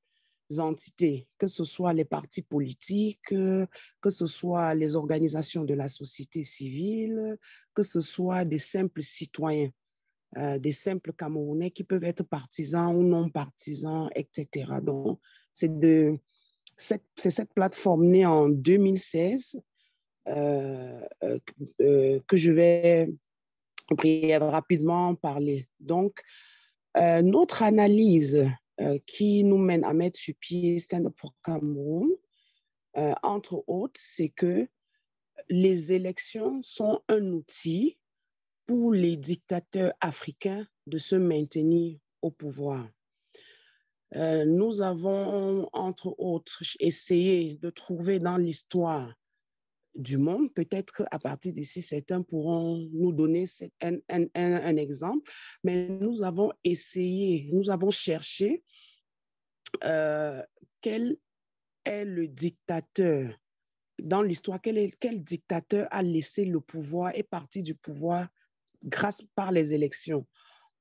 entités, que ce soit les partis politiques, que ce soit les organisations de la société civile, que ce soit des simples citoyens, des simples Camerounais qui peuvent être partisans ou non partisans, etc. Donc, c'est cette plateforme née en 2016 que je vais rapidement parler. Donc, notre analyse qui nous mène à mettre sur pied Stand Up for Cameroun, entre autres, c'est que les élections sont un outil pour les dictateurs africains de se maintenir au pouvoir. Nous avons, entre autres, essayé de trouver dans l'histoire du monde, peut-être qu'à partir d'ici, certains pourront nous donner un exemple, mais nous avons essayé, nous avons cherché quel est le dictateur dans l'histoire, quel dictateur a laissé le pouvoir, est parti du pouvoir grâce par les élections.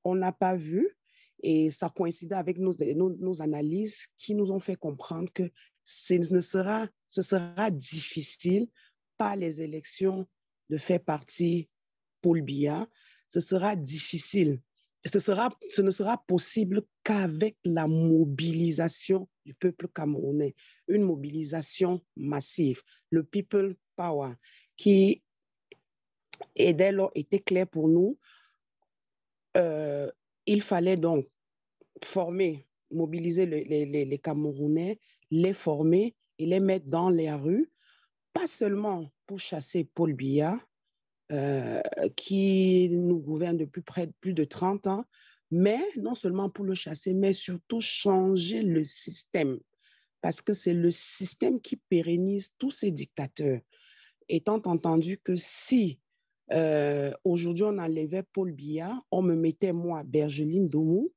On n'a pas vu, et ça coïncidait avec nos analyses qui nous ont fait comprendre que ce sera difficile par les élections de faire partie Paul Biya. Ce sera difficile. Ce ne sera possible qu'avec la mobilisation du peuple camerounais, une mobilisation massive, le people power, qui et dès lors était clair pour nous. Il fallait donc former, mobiliser les Camerounais, les former et les mettre dans les rues, pas seulement pour chasser Paul Biya, qui nous gouverne depuis plus de 30 ans, mais non seulement pour le chasser, mais surtout changer le système, parce que c'est le système qui pérennise tous ces dictateurs. Étant entendu que si aujourd'hui on enlevait Paul Biya, on me mettait moi, Bergeline Domou,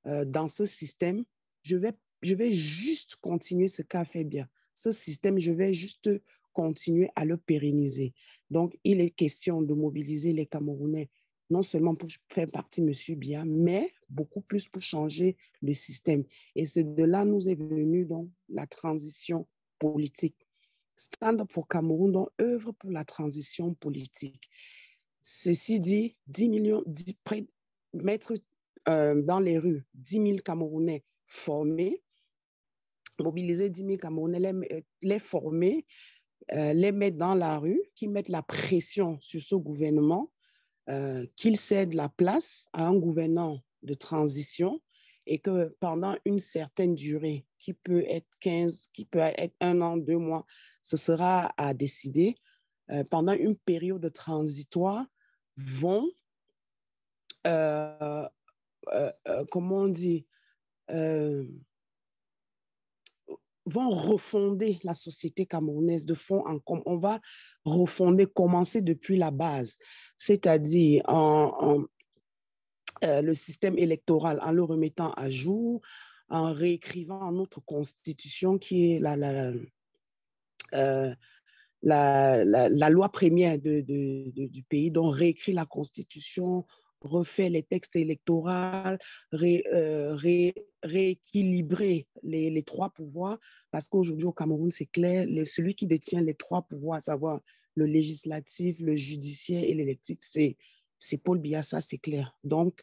dans ce système, je vais juste continuer ce qu'a fait Biya. Ce système, je vais juste continuer à le pérenniser. Donc, il est question de mobiliser les Camerounais, non seulement pour faire partie de M. Biya, mais beaucoup plus pour changer le système. Et c'est de là nous est venue donc la transition politique. Stand Up for Cameroun donc, œuvre pour la transition politique. Ceci dit, 10 millions, mettre dans les rues 10 000 Camerounais formés, mobiliser 10 000 Camerounais, les former, les mettre dans la rue, qui mettent la pression sur ce gouvernement, qu'il cède la place à un gouvernant de transition et que pendant une certaine durée, qui peut être 15, qui peut être 1 an, 2 mois, ce sera à décider, pendant une période transitoire, vont, comment on dit, vont refonder la société camerounaise de fond en comble. On va refonder, commencer depuis la base, c'est-à-dire le système électoral en le remettant à jour, en réécrivant notre constitution qui est la loi première du pays, donc réécrire la constitution, refaire les textes électoraux, rééquilibrer les 3 pouvoirs, parce qu'aujourd'hui au Cameroun, c'est clair, celui qui détient les 3 pouvoirs, à savoir le législatif, le judiciaire et l'électif, c'est Paul Biya, ça c'est clair. Donc,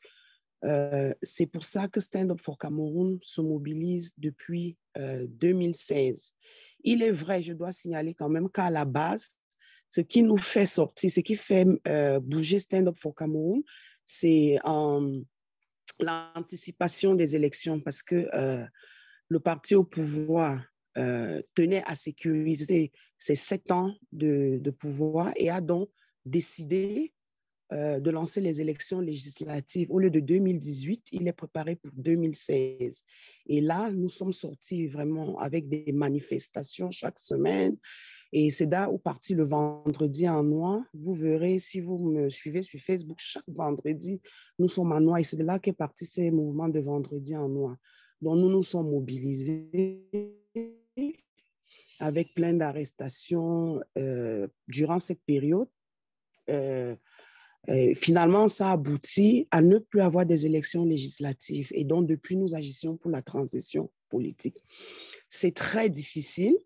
c'est pour ça que Stand Up for Cameroun se mobilise depuis 2016. Il est vrai, je dois signaler quand même qu'à la base, ce qui nous fait sortir, ce qui fait bouger Stand Up for Cameroun, c'est l'anticipation des élections, parce que le parti au pouvoir tenait à sécuriser ses 7 ans de pouvoir et a donc décidé de lancer les élections législatives. Au lieu de 2018, il est préparé pour 2016. Et là, nous sommes sortis vraiment avec des manifestations chaque semaine. Et c'est là où parti le vendredi en noir. Vous verrez, si vous me suivez sur Facebook, chaque vendredi, nous sommes en noir. Et c'est de là qu'est parti ces mouvements de vendredi en noir. Donc, nous nous sommes mobilisés avec plein d'arrestations durant cette période. Finalement, ça aboutit à ne plus avoir des élections législatives. Et donc, depuis, nous agissons pour la transition politique. C'est très difficile.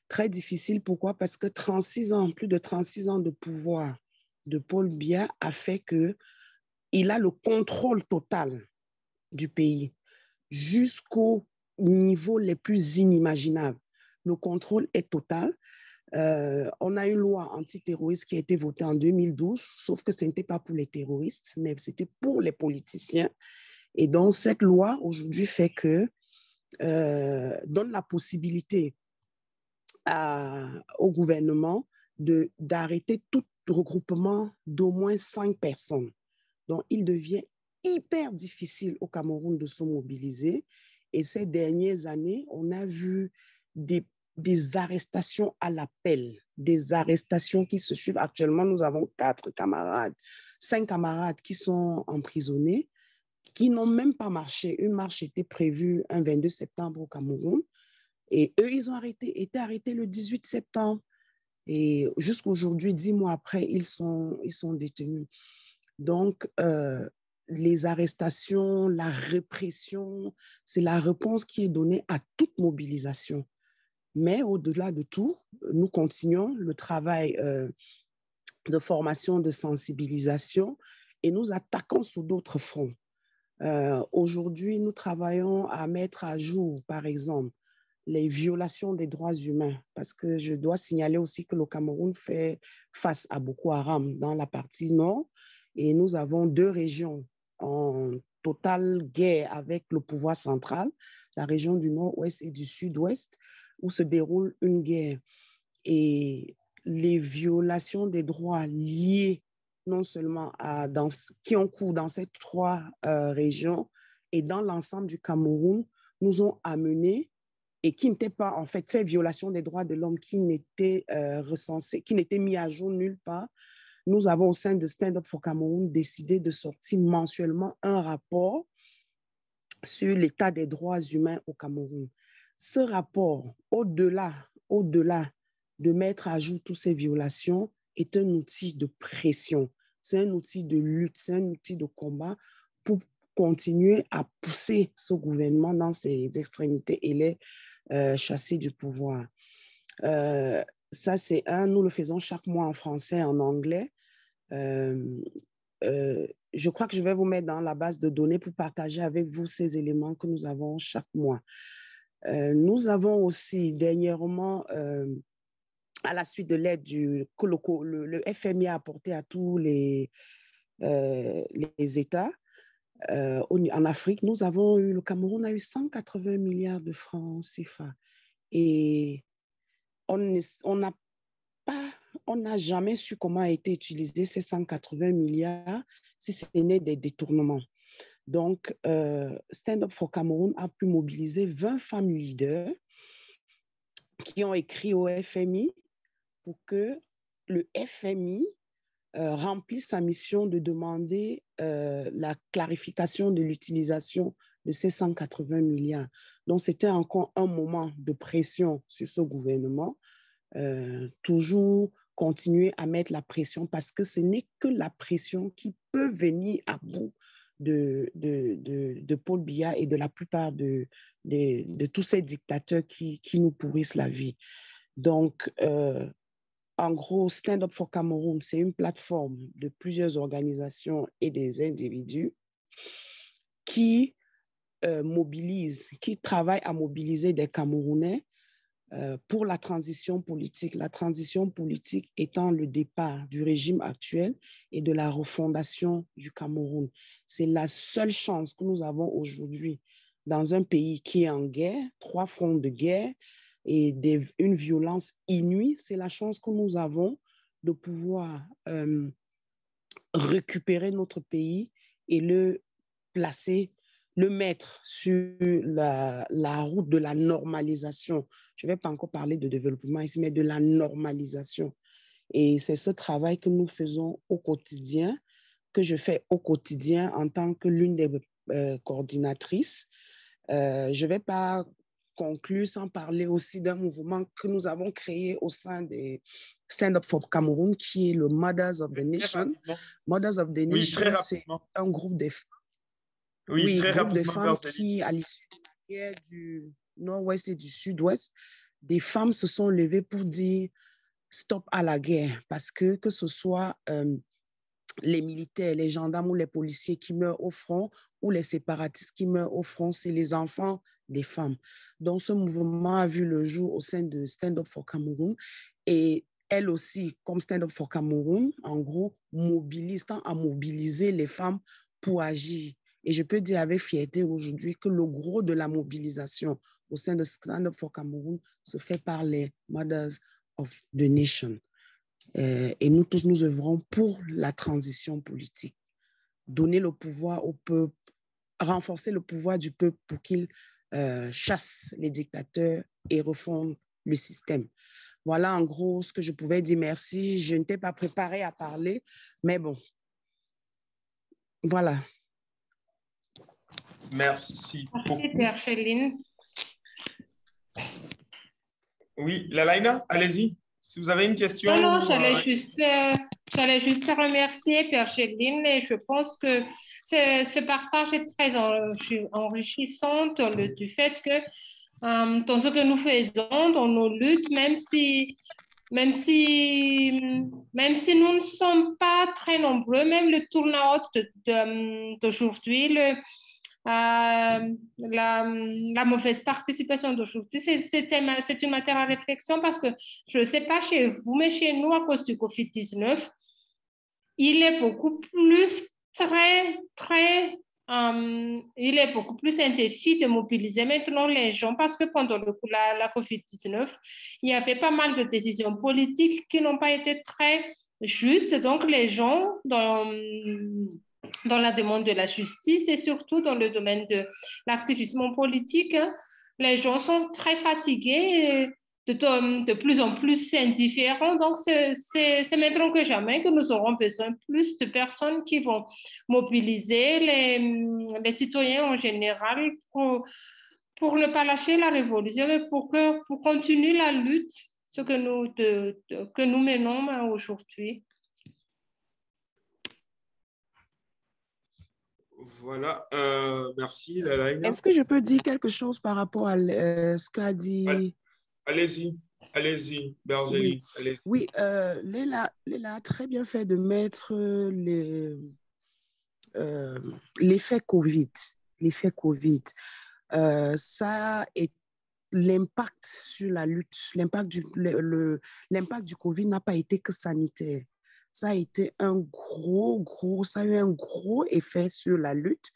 Très difficile, pourquoi? Parce que 36 ans, plus de 36 ans de pouvoir de Paul Biya a fait qu'il a le contrôle total du pays jusqu'au niveau les plus inimaginables. Le contrôle est total. On a une loi antiterroriste qui a été votée en 2012, sauf que ce n'était pas pour les terroristes, mais c'était pour les politiciens. Et donc, cette loi, aujourd'hui, fait que donne la possibilité au gouvernement d'arrêter tout regroupement d'au moins 5 personnes. Donc, il devient hyper difficile au Cameroun de se mobiliser. Et ces dernières années, on a vu des arrestations à l'appel, des arrestations qui se suivent. Actuellement, nous avons 5 camarades qui sont emprisonnés, qui n'ont même pas marché. Une marche était prévue un 22 septembre au Cameroun. Et eux, ils ont été arrêtés le 18 septembre. Et jusqu'aujourd'hui, 10 mois après, ils sont détenus. Donc, les arrestations, la répression, c'est la réponse qui est donnée à toute mobilisation. Mais au-delà de tout, nous continuons le travail de formation, de sensibilisation et nous attaquons sur d'autres fronts. Aujourd'hui, nous travaillons à mettre à jour, par exemple, les violations des droits humains, parce que je dois signaler aussi que le Cameroun fait face à Boko Haram dans la partie nord, et nous avons 2 régions en totale guerre avec le pouvoir central, la région du nord-ouest et du sud-ouest, où se déroule une guerre. Et les violations des droits liées non seulement qui ont cours dans ces 3 régions et dans l'ensemble du Cameroun, nous ont amenés et qui n'étaient pas, en fait, ces violations des droits de l'homme qui n'étaient recensées, qui n'étaient mises à jour nulle part. Nous avons au sein de Stand Up for Cameroun décidé de sortir mensuellement un rapport sur l'état des droits humains au Cameroun. Ce rapport, au-delà de mettre à jour toutes ces violations, est un outil de pression, c'est un outil de lutte, c'est un outil de combat pour continuer à pousser ce gouvernement dans ses extrémités et les chasser du pouvoir. Ça, c'est nous le faisons chaque mois en français et en anglais. Je crois que je vais vous mettre dans la base de données pour partager avec vous ces éléments que nous avons chaque mois. Nous avons aussi dernièrement, à la suite de l'aide que le FMI a apporté à tous les États en Afrique, le Cameroun a eu 180 milliards de francs CFA. Et on n'a jamais su comment a été utilisé ces 180 milliards si ce n'est des détournements. Donc, Stand Up for Cameroun a pu mobiliser 20 femmes leaders qui ont écrit au FMI pour que le FMI remplisse sa mission de demander la clarification de l'utilisation de ces 180 milliards. Donc, c'était encore un moment de pression sur ce gouvernement. Toujours continuer à mettre la pression parce que ce n'est que la pression qui peut venir à bout de Paul Biya et de la plupart de tous ces dictateurs qui nous pourrissent la vie. Donc, en gros, Stand Up for Cameroun, c'est une plateforme de plusieurs organisations et des individus qui qui travaillent à mobiliser des Camerounais pour la transition politique. La transition politique étant le départ du régime actuel et de la refondation du Cameroun. C'est la seule chance que nous avons aujourd'hui dans un pays qui est en guerre, 3 fronts de guerre et une violence inouïe. C'est la chance que nous avons de pouvoir récupérer notre pays et le mettre sur la route de la normalisation. Je ne vais pas encore parler de développement ici, mais de la normalisation. Et c'est ce travail que nous faisons au quotidien, que je fais au quotidien en tant que l'une des coordinatrices. Je ne vais pas conclure sans parler aussi d'un mouvement que nous avons créé au sein des Stand Up for Cameroun, qui est le Mothers of the Nation. Mothers of the Nation, c'est un groupe de femmes. Oui, groupe de femmes qui, à l'issue de la guerre du nord-ouest et du sud-ouest, des femmes se sont levées pour dire stop à la guerre, parce que ce soit les militaires, les gendarmes ou les policiers qui meurent au front ou les séparatistes qui meurent au front, c'est les enfants des femmes. Donc, ce mouvement a vu le jour au sein de Stand Up for Cameroun et elle aussi, comme Stand Up for Cameroun, en gros, tend à mobiliser les femmes pour agir. Et je peux dire avec fierté aujourd'hui que le gros de la mobilisation au sein de Stand Up for Cameroun se fait par les Mothers of the Nation. Et nous tous, nous œuvrons pour la transition politique. Donner le pouvoir au peuple, renforcer le pouvoir du peuple pour qu'il chasse les dictateurs et refonde le système. Voilà en gros ce que je pouvais dire. Merci. Je n'étais pas préparée à parler, mais bon. Voilà. Merci beaucoup. Merci, Père Chéline. Oui, Lalaina, allez-y. Si vous avez une question. Non, j'allais juste remercier Père Chéline et je pense que ce partage est très enrichissant du fait que dans ce que nous faisons, dans nos luttes, même si nous ne sommes pas très nombreux, même le turnout d'aujourd'hui, la mauvaise participation d'aujourd'hui, c'est une matière à réflexion parce que je ne sais pas chez vous, mais chez nous, à cause du COVID-19, il est beaucoup plus il est beaucoup plus intéressant de mobiliser maintenant les gens parce que pendant la COVID-19, il y avait pas mal de décisions politiques qui n'ont pas été très justes. Donc, les gens, dans la demande de la justice et surtout dans le domaine de l'activisme politique, les gens sont très fatigués, de plus en plus indifférents. Donc, c'est maintenant que jamais que nous aurons besoin plus de personnes qui vont mobiliser les citoyens en général pour ne pas lâcher la révolution, mais pour continuer la lutte que nous menons aujourd'hui. Voilà, merci Lalaina. Est-ce que je peux dire quelque chose par rapport à ce qu'a dit... Allez-y, Bergeli. Oui, oui, Léla a très bien fait de mettre l'effet COVID. L'effet COVID. Ça est l'impact sur la lutte, l'impact du COVID n'a pas été que sanitaire. Ça a été ça a eu un gros effet sur la lutte.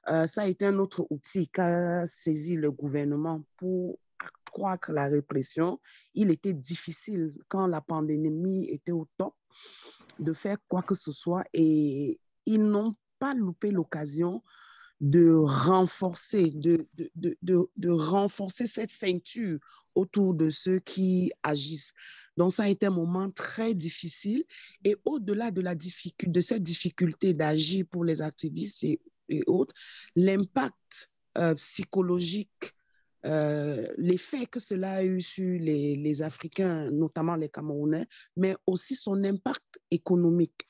Ça a été un autre outil qu'a saisi le gouvernement pour accroître la répression. Il était difficile, quand la pandémie était au top, de faire quoi que ce soit et ils n'ont pas loupé l'occasion de renforcer cette ceinture autour de ceux qui agissent. Donc, ça a été un moment très difficile. Et au-delà de cette difficulté d'agir pour les activistes et autres, l'impact psychologique, l'effet que cela a eu sur les Africains, notamment les Camerounais, mais aussi son impact économique.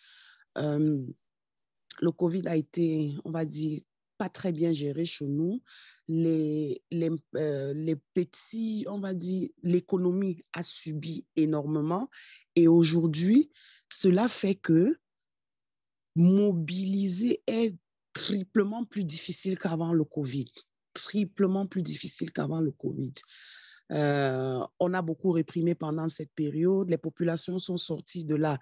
Le Covid a été, on va dire, pas très bien géré chez nous. Les petits, on va dire, l'économie a subi énormément. Et aujourd'hui, cela fait que mobiliser est triplement plus difficile qu'avant le Covid. Triplement plus difficile qu'avant le Covid. On a beaucoup réprimé pendant cette période. Les populations sont sorties de là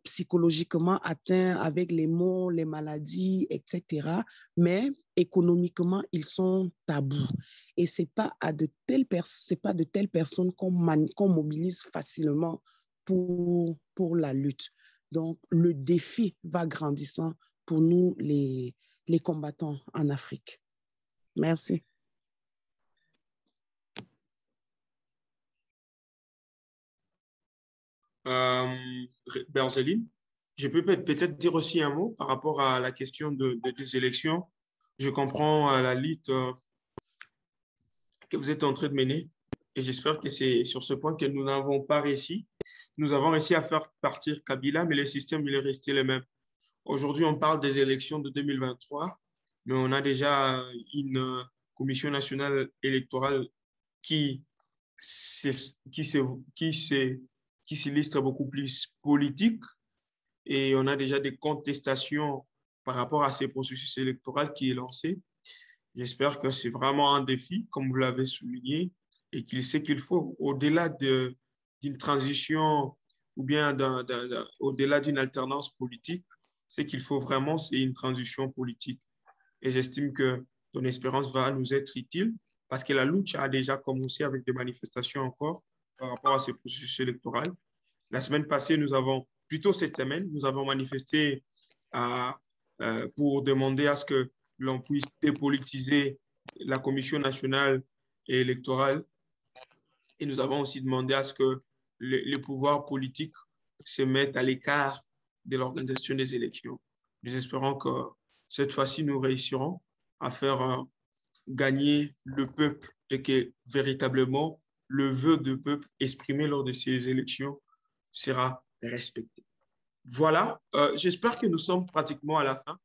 psychologiquement atteintes avec les maux, les maladies, etc. Mais économiquement, ils sont tabous. Et ce n'est pas de telles personnes qu'on mobilise facilement pour la lutte. Donc, le défi va grandissant pour nous, les combattants en Afrique. Merci. Bergeline, je peux peut-être dire aussi un mot par rapport à la question des élections. Je comprends la lutte que vous êtes en train de mener et j'espère que c'est sur ce point que nous n'avons pas réussi. Nous avons réussi à faire partir Kabila, mais le système il est resté le même. Aujourd'hui, on parle des élections de 2023, mais on a déjà une commission nationale électorale qui s'illustre beaucoup plus politique et on a déjà des contestations par rapport à ces processus électoraux qui est lancé. J'espère que c'est vraiment un défi, comme vous l'avez souligné, et qu'il sait qu'il faut, au-delà d'une transition ou bien au-delà d'une alternance politique, c'est qu'il faut vraiment, c'est une transition politique. et j'estime que ton expérience va nous être utile parce que la lutte a déjà commencé avec des manifestations encore par rapport à ce processus électoral. La semaine passée, plutôt cette semaine, nous avons manifesté pour demander à ce que l'on puisse dépolitiser la Commission nationale et électorale. Et nous avons aussi demandé à ce que les pouvoirs politiques se mettent à l'écart de l'organisation des élections. Nous espérons que cette fois-ci, nous réussirons à faire gagner le peuple et que véritablement le vœu du peuple exprimé lors de ces élections sera respecté. Voilà, j'espère que nous sommes pratiquement à la fin.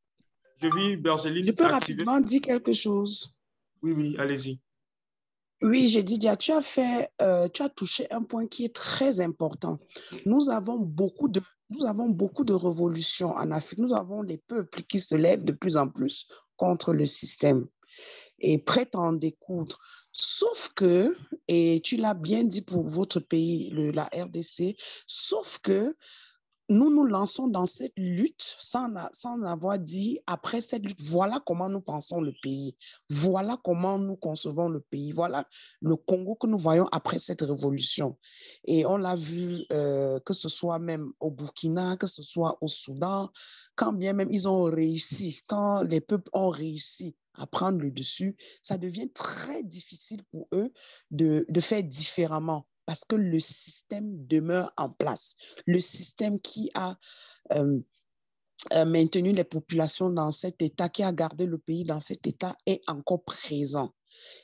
Je vis Bergeline. Je peux rapidement dire quelque chose? Oui, allez-y. Oui, j'ai dit, Dia, tu as touché un point qui est très important. Nous avons beaucoup de révolutions en Afrique. Nous avons des peuples qui se lèvent de plus en plus contre le système et prêts à en découdre. Sauf que, et tu l'as bien dit pour votre pays, la RDC, sauf que nous nous lançons dans cette lutte sans avoir dit, après cette lutte, voilà comment nous pensons le pays, voilà comment nous concevons le pays, voilà le Congo que nous voyons après cette révolution. Et on l'a vu, que ce soit même au Burkina, que ce soit au Soudan, quand bien même ils ont réussi, quand les peuples ont réussi à prendre le dessus, ça devient très difficile pour eux de faire différemment, parce que le système demeure en place. Le système qui a maintenu les populations dans cet état, qui a gardé le pays dans cet état, est encore présent.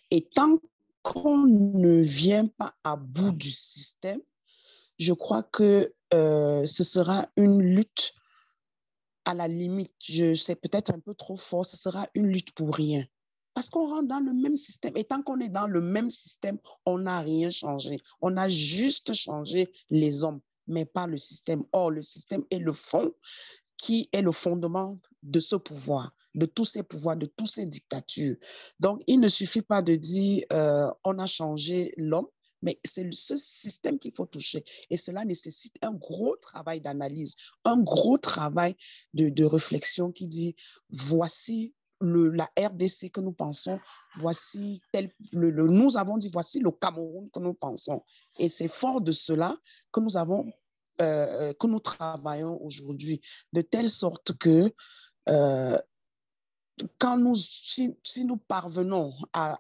Et tant qu'on ne vient pas à bout du système, je crois que ce sera une lutte à la limite. C'est peut-être un peu trop fort, ce sera une lutte pour rien. Parce qu'on rentre dans le même système. Et tant qu'on est dans le même système, on n'a rien changé. On a juste changé les hommes, mais pas le système. Or, le système est le fond, qui est le fondement de ce pouvoir, de tous ces pouvoirs, de toutes ces dictatures. Donc, il ne suffit pas de dire on a changé l'homme, mais c'est ce système qu'il faut toucher. Et cela nécessite un gros travail d'analyse, un gros travail de réflexion qui dit voici la RDC que nous pensons, voici nous avons dit voici le Cameroun que nous pensons. Et c'est fort de cela que que nous travaillons aujourd'hui, de telle sorte que si nous parvenons à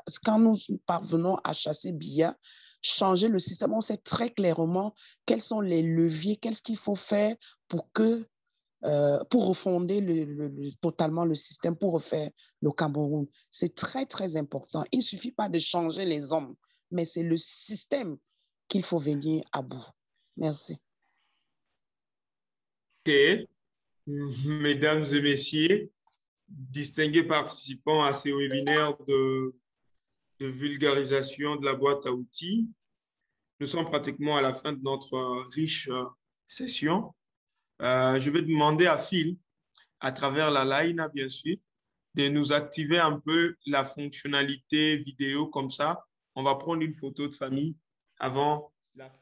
chasser Biya, changer le système, on sait très clairement quels sont les leviers, qu'est-ce qu'il faut faire pour refonder totalement le système, pour refaire le Cameroun. C'est très, très important. Il ne suffit pas de changer les hommes, mais c'est le système qu'il faut venir à bout. Merci. OK. Mesdames et messieurs, distingués participants à ces webinaires de vulgarisation de la boîte à outils, nous sommes pratiquement à la fin de notre riche session. Je vais demander à Phil, à travers la line, bien sûr, de nous activer un peu la fonctionnalité vidéo comme ça. On va prendre une photo de famille avant la fin.